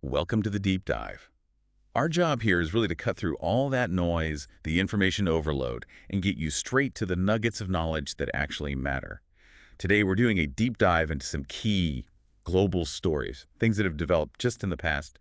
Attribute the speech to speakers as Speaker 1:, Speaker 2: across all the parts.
Speaker 1: Welcome to the deep dive. Our job here is really to cut through all that noise, the information overload, and get you straight to the nuggets of knowledge that actually matter. Today, we're doing a deep dive into some key global stories, things that have developed just in the past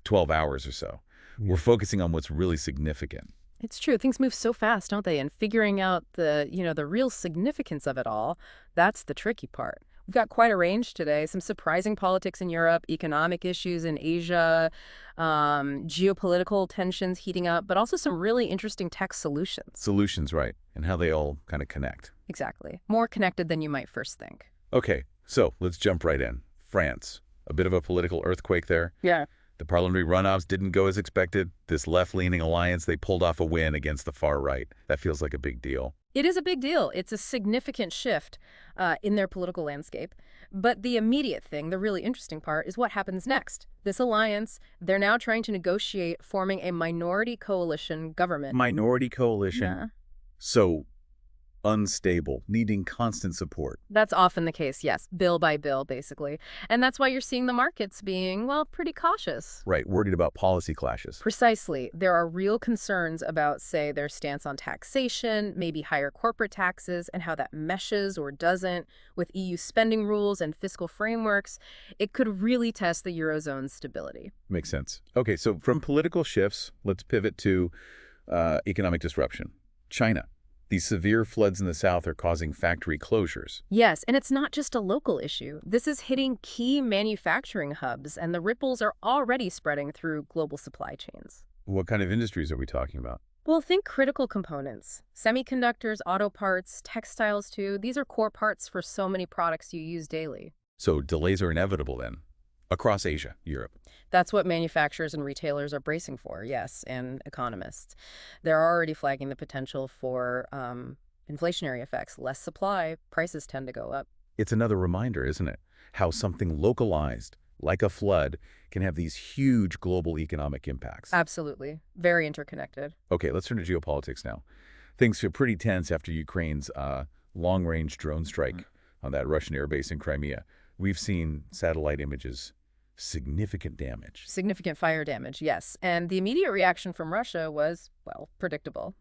Speaker 1: 12 hours or so. We're focusing on what's really significant.
Speaker 2: It's true. Things move so fast, don't they? And figuring out the real significance of it all, that's the tricky part. We've got quite a range today. Some surprising politics in Europe, economic issues in Asia, geopolitical tensions heating up, but also some really interesting tech solutions.
Speaker 1: Solutions, right, and how they all kind of connect.
Speaker 2: Exactly. More connected than you might first think.
Speaker 1: Okay, so let's jump right in. France, a bit of a political earthquake there.
Speaker 2: Yeah.
Speaker 1: The parliamentary runoffs didn't go as expected. This left-leaning alliance, they pulled off a win against the far right. That feels like a big deal.
Speaker 2: It is a big deal. It's a significant shift in their political landscape. But the immediate thing, the really interesting part, is what happens next. This alliance, they're now trying to negotiate forming a minority coalition government.
Speaker 1: Minority coalition.
Speaker 2: Yeah.
Speaker 1: So unstable, needing constant support.
Speaker 2: That's often the case, yes. Bill by bill, basically. And that's why you're seeing the markets being, well, pretty cautious.
Speaker 1: Right, worried about policy clashes.
Speaker 2: Precisely. There are real concerns about, say, their stance on taxation, maybe higher corporate taxes, and how that meshes or doesn't with EU spending rules and fiscal frameworks. It could really test the Eurozone's stability.
Speaker 1: Makes sense. Okay, so from political shifts, let's pivot to economic disruption. China. These severe floods in the south are causing factory closures.
Speaker 2: Yes, and it's not just a local issue. This is hitting key manufacturing hubs, and the ripples are already spreading through global supply chains.
Speaker 1: What kind of industries are we talking about?
Speaker 2: Well, think critical components. Semiconductors, auto parts, textiles too. These are core parts for so many products you use daily.
Speaker 1: So delays are inevitable then, across Asia, Europe.
Speaker 2: That's what manufacturers and retailers are bracing for, yes, and economists. They're already flagging the potential for inflationary effects. Less supply, prices tend to go up.
Speaker 1: It's another reminder, isn't it? How something localized, like a flood, can have these huge global economic impacts.
Speaker 2: Absolutely. Very interconnected.
Speaker 1: Okay, let's turn to geopolitics now. Things feel pretty tense after Ukraine's long-range drone strike on that Russian airbase in Crimea. We've seen satellite images. Significant damage.
Speaker 2: Significant fire damage, yes. And the immediate reaction from Russia was, well, predictable.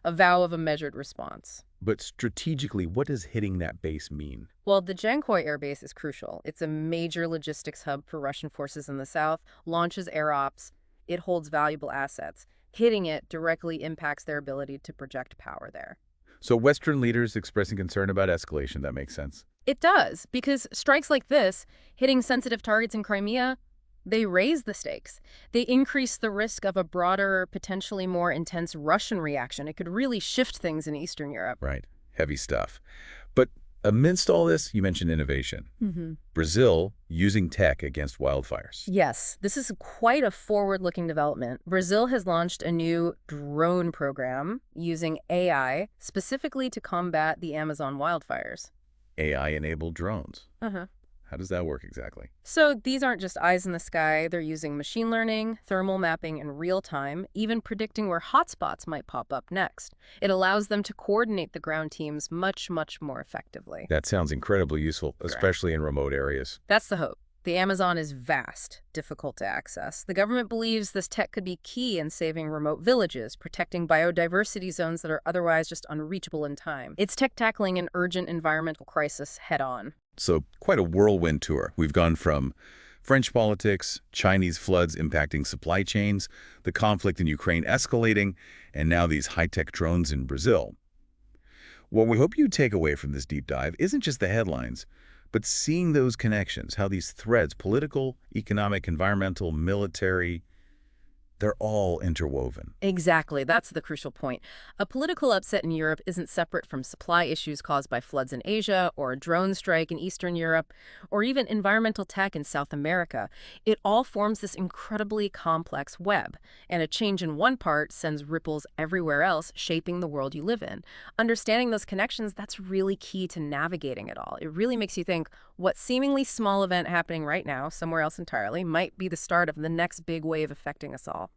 Speaker 2: A vow of a measured response.
Speaker 1: But strategically, what does hitting that base mean?
Speaker 2: Well, the Jankoy Air Base is crucial. It's a major logistics hub for Russian forces in the south, launches air ops. It holds valuable assets. Hitting it directly impacts their ability to project power there.
Speaker 1: So Western leaders expressing concern about escalation, that makes sense.
Speaker 2: It does, because strikes like this, hitting sensitive targets in Crimea, they raise the stakes. They increase the risk of a broader, potentially more intense Russian reaction. It could really shift things in Eastern Europe.
Speaker 1: Right. Heavy stuff. But amidst all this, you mentioned innovation. Brazil using tech against wildfires.
Speaker 2: Yes, this is quite a forward-looking development. Brazil has launched a new drone program using AI specifically to combat the Amazon wildfires.
Speaker 1: AI-enabled drones.
Speaker 2: Uh-huh.
Speaker 1: How does that work exactly?
Speaker 2: So these aren't just eyes in the sky. They're using machine learning, thermal mapping in real time, even predicting where hotspots might pop up next. It allows them to coordinate the ground teams much, much more effectively.
Speaker 1: That sounds incredibly useful, especially in remote areas.
Speaker 2: That's the hope. The Amazon is vast, difficult to access. The government believes this tech could be key in saving remote villages, protecting biodiversity zones that are otherwise just unreachable in time. It's tech tackling an urgent environmental crisis head-on.
Speaker 1: So quite a whirlwind tour. We've gone from French politics, Chinese floods impacting supply chains, the conflict in Ukraine escalating, and now these high-tech drones in Brazil. What we hope you take away from this deep dive isn't just the headlines, but seeing those connections, how these threads, political, economic, environmental, military, they're all interwoven.
Speaker 2: Exactly. That's the crucial point. A political upset in Europe isn't separate from supply issues caused by floods in Asia, or a drone strike in Eastern Europe, or even environmental tech in South America. It all forms this incredibly complex web, and a change in one part sends ripples everywhere else, shaping the world you live in. Understanding those connections, that's really key to navigating it all. It really makes you think what seemingly small event happening right now, somewhere else entirely, might be the start of the next big wave affecting us all.